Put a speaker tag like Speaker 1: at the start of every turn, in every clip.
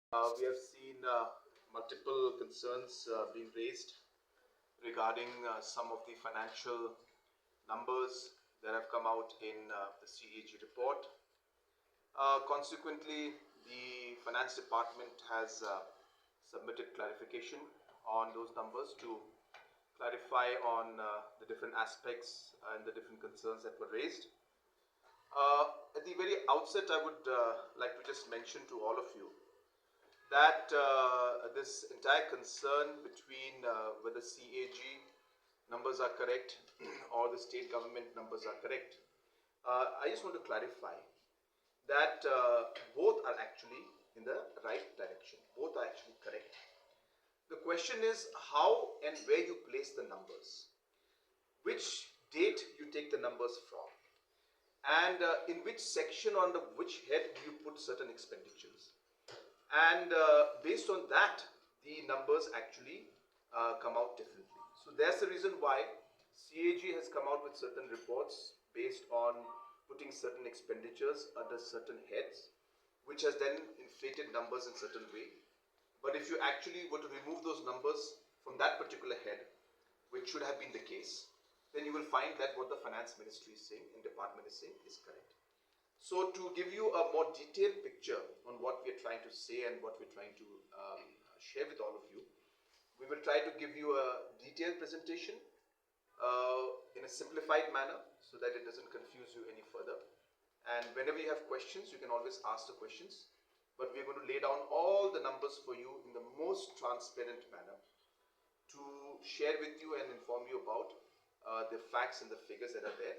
Speaker 1: We have seen multiple concerns being raised regarding some of the financial numbers that have come out in the CAG report. Consequently, the Finance Department has submitted clarification on those numbers to clarify on the different aspects and the different concerns that were raised. At the very outset, I would like to just mention to all of you that this entire concern between whether CAG numbers are correct or the state government numbers are correct, I just want to clarify that both are actually in the right direction. Both are actually correct. The question is how and where you place the numbers, which date you take the numbers from, and in which section under which head you put certain expenditures. And based on that, the numbers actually come out differently. So that's the reason why CAG has come out with certain reports based on putting certain expenditures under certain heads, which has then inflated numbers in certain way. But if you actually were to remove those numbers from that particular head, which should have been the case, then you will find that what the finance ministry is saying and department is saying is correct. So to give you a more detailed picture on what we're trying to say and what we're trying to share with all of you, we will try to give you a detailed presentation in a simplified manner so that it doesn't confuse you any further. And whenever you have questions, you can always ask the questions. But we're going to lay down all the numbers for you in the most transparent manner to share with you and inform you about the facts and the figures that are there.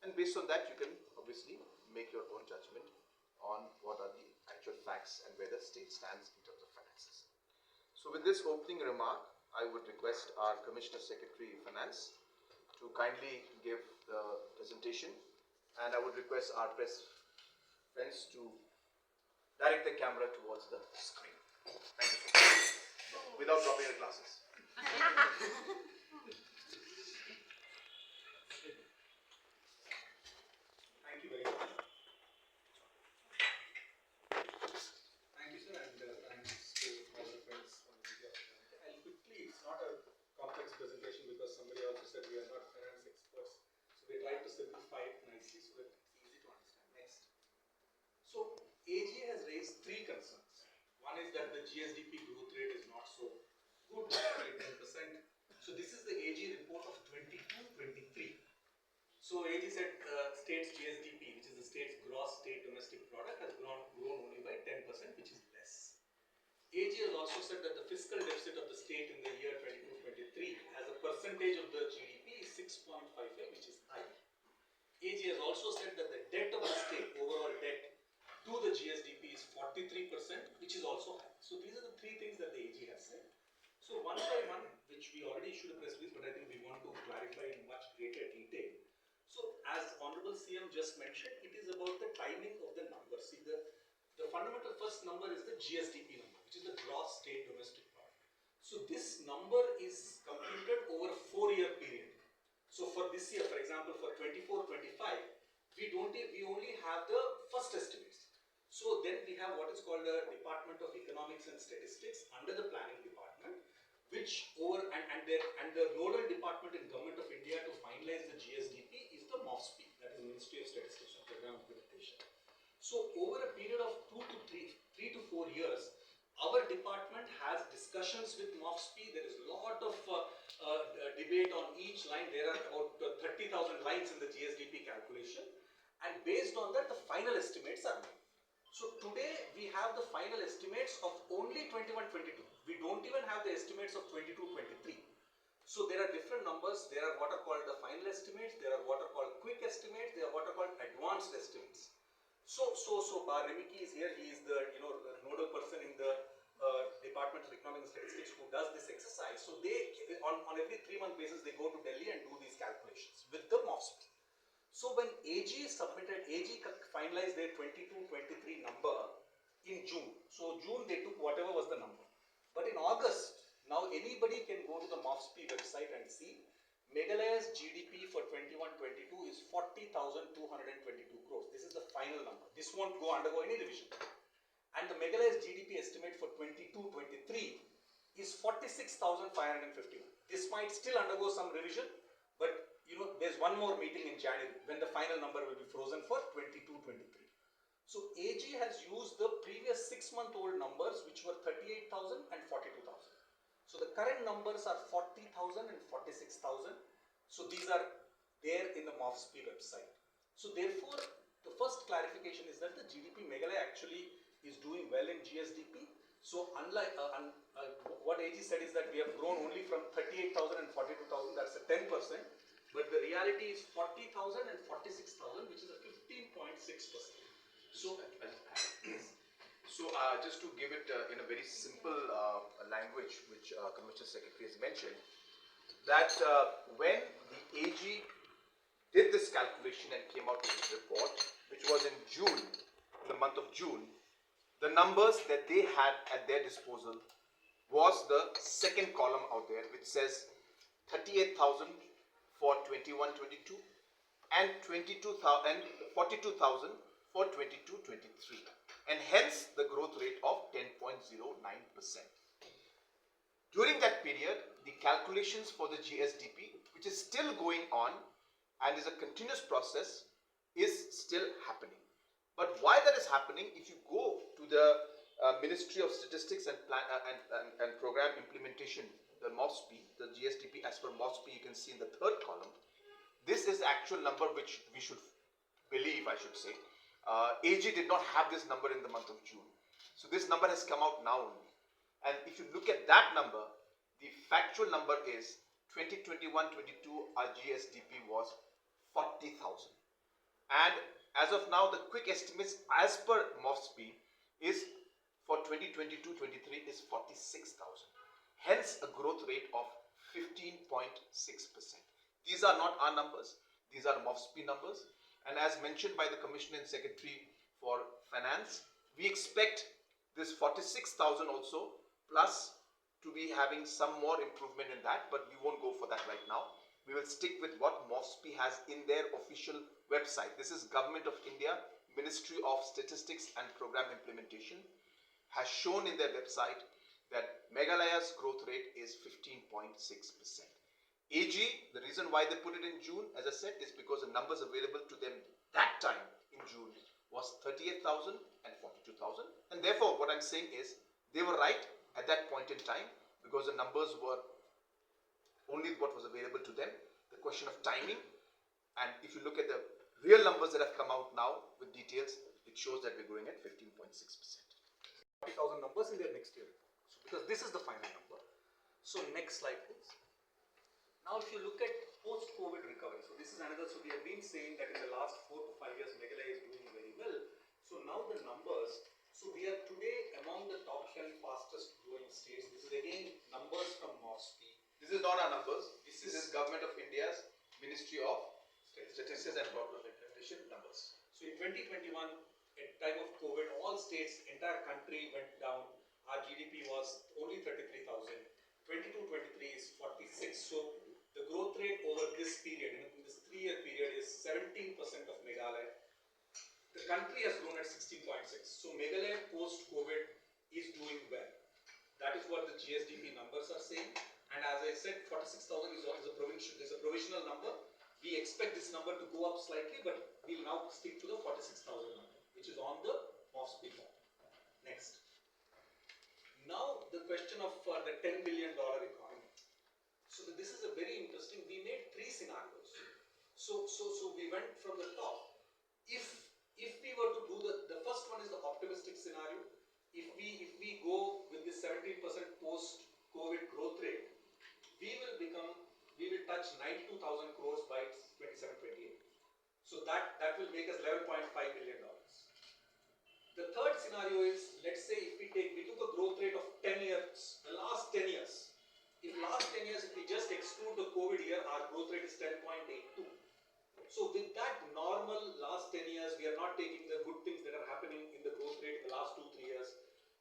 Speaker 1: And based on that, you can obviously make your own judgment on what are the actual facts and where the state stands in terms of finances. So with this opening remark, I would request our Commissioner Secretary Finance to kindly give the presentation, and I would request our press friends to direct the camera towards the screen. Thank you. Without dropping your glasses.
Speaker 2: Thank you very much. Thank you, sir, and thanks to all the friends on the media. I'll quickly, it's not a complex presentation because somebody also said we are not finance experts. So we tried to simplify it nicely so that it's easy to understand. Next. So AG has raised three concerns. One is that the GSDP growth rate is not so good, like 10%. So this is the AG report of 22-23. So AG said state's GSDP, which is the state's gross state domestic product, has grown only by 10%, which is less. AG has also said that the fiscal deficit of the state in the year 22-23 as a percentage of the GDP is 6.55, which is high. AG has also said that the debt of the state, overall debt to the GSDP is 43%, which is also high. So these are the three things that the AG has said. So one by one, which we already issued a press release, but I think we want to clarify in much greater detail. So as Honorable CM just mentioned, it is about the timing of the number. See, the fundamental first number is the GSDP number, which is the gross state domestic product. So this number is computed over a 4-year period. So for this year, for example, for 24-25, we only have the first estimates. So then we have what is called the Department of Economics and Statistics under the Planning Department, which and the nodal department in Government of India to finalize the GSDP is the MOFSP, that is Ministry of Statistics and Program Implementation. So over a period of 3 to 4 years, our department has discussions with MOFSP. There is a lot of debate on each line. There are about 30,000 lines in the GSDP calculation, and based on that, the final estimates are made. So today we have the final estimates of only 21-22. We don't even have the estimates of 22-23. So there are different numbers. There are what are called the final estimates. There are what are called quick estimates. There are what are called advanced estimates. So Bar Remiki is here. He is the nodal person in the Department of Economics and Statistics who does this exercise. So they on every 3-month basis they go to Delhi and do these calculations with the MOFSP. So when AG finalized their 22-23 number in June. So June they took whatever was the number. But in August, now anybody can go to the MOFSP website and see Meghalaya's GDP for 21-22 is 40,222 crores. This is the final number. This won't undergo any revision. And the Meghalaya's GDP estimate for 56,551. This might still undergo some revision, but there's one more meeting in January when the final number will be frozen for 22-23. So AG has used the previous 6-month-old numbers, which were 38,000 and 42,000. So the current numbers are 40,000 and 46,000. So these are there in the MOFSP website. So therefore, the first clarification is that the GDP Meghalaya actually is doing well in GSDP. So unlike what AG said is that we have grown only from 38,000 and 42,000, that's a 10%. But the reality is 40,000 and 46,000, which is a 15.6%. So,
Speaker 1: just to give it in a very simple language, which Commissioner Secretary has mentioned, that when the AG did this calculation and came out with this report, which was in June, in the month of June, the numbers that they had at their disposal was the second column out there, which says 38,000 for 21-22 and 42,000 and 42,000 for 22-23, and hence the growth rate of 10.09%. During that period, the calculations for the GSDP, which is still going on and is a continuous process, is still happening. But why that is happening, if you go to the Ministry of Statistics and Program Implementation, the MOFSP, the GSDP as per MOFSP, you can see in the third column. This is the actual number which we should believe, I should say. AG did not have this number in the month of June. So this number has come out now only. And if you look at that number, the factual number is 2021-22, our GSDP was 40,000. And as of now, the quick estimates as per MOFSP is for 2022-23 is 46,000. Hence a growth rate of 15.6%. These are not our numbers. These are MOFSP numbers. And as mentioned by the Commissioner and Secretary for Finance, we expect this 46,000 also plus to be having some more improvement in that, but we won't go for that right now. We will stick with what MOFSP has in their official website. This is Government of India, Ministry of Statistics and Program Implementation, has shown in their website that Meghalaya's growth rate is 15.6%. AG, the reason why they put it in June, as I said, is because the numbers available to them that time in June was 38,000 and 42,000. And therefore, what I'm saying is they were right at that point in time because the numbers were only what was available to them. The question of timing, and if you look at the real numbers that have come out now with details, it shows that we're growing at 15.6%.
Speaker 2: 40,000 numbers in their next year. So, because this is the final number. So next slide please. Now if you look at post-COVID recovery, so this is another, so we have been saying that in the last 4 to 5 years Meghalaya is doing very well. So now the numbers, so we are today among the top 10 fastest growing states. This is again numbers from MOFSP.
Speaker 1: This is not our numbers. This is Government of India's Ministry of Statistics and Program Implementation numbers.
Speaker 2: So in 2021, at time of COVID, all states, entire country went down. Our GDP was only 33,000. 22-23 is 46. So the growth rate over this period, in this 3-year period, is 17% of Meghalaya. The country has grown at 16.6. So Meghalaya post-COVID is doing well. That is what the GSDP numbers are saying. And as I said, 46,000 is a provisional number. We expect this number to go up slightly, but we'll now stick to the 46,000 number, which is on the MOFSP form. Next. Now the question of the $10 billion economy. So this is a very interesting. We made 3 scenarios. So we went from the top. If we were to do the first one is the optimistic scenario. If we go with this 17% post-COVID growth rate, we will touch 92,000 crores by 27-28. So that will make us $11.5 billion. The third scenario is, let's say if we took a growth rate of 10 years, the last 10 years. If we just exclude the COVID year, our growth rate is 10.82. So with that normal last 10 years, we are not taking the good things that are happening in the growth rate in the last 2-3 years.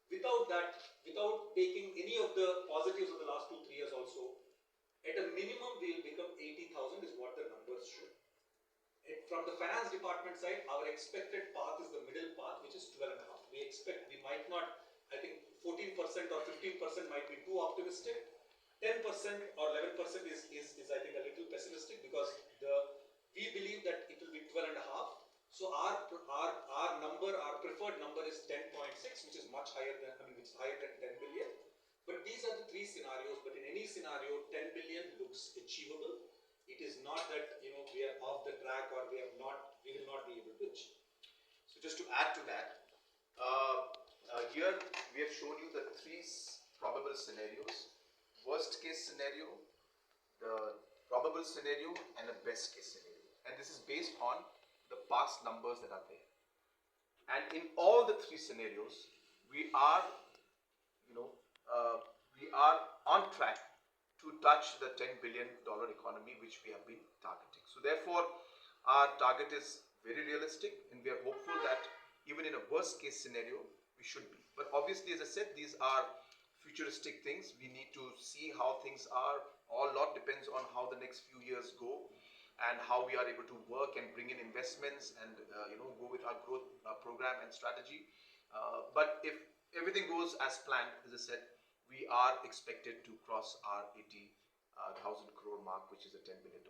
Speaker 2: Without that, without taking any of the positives of the last 2-3 years also, at a minimum we will become 80,000 is what the numbers show. From the finance department side, our expected path is the middle path, which is 12.5. We might not, I think 14% or 15% might be too optimistic. 10% or 11% is I think a little pessimistic, because we believe that it will be 12 and a half. So our number, our preferred number is 10.6, which is much higher than, which is higher than 10 billion. But these are the three scenarios. But in any scenario, 10 billion looks achievable. It is not that we are off the track or we will not be able to achieve.
Speaker 1: So just to add to that, here we have shown you the three probable scenarios: worst case scenario, the probable scenario, and a best case scenario. And this is based on the past numbers that are there. And in all the three scenarios, we are, we are on track to touch the $10 billion economy which we have been targeting. So therefore, our target is very realistic, and we are hopeful that even in a worst case scenario, we should be. But obviously, as I said, these are futuristic things. We need to see how things are. A lot depends on how the next few years go, and how we are able to work and bring in investments and go with our growth program and strategy. But if everything goes as planned, as I said, we are expected to cross our 80,000 crore mark, which is a $10 billion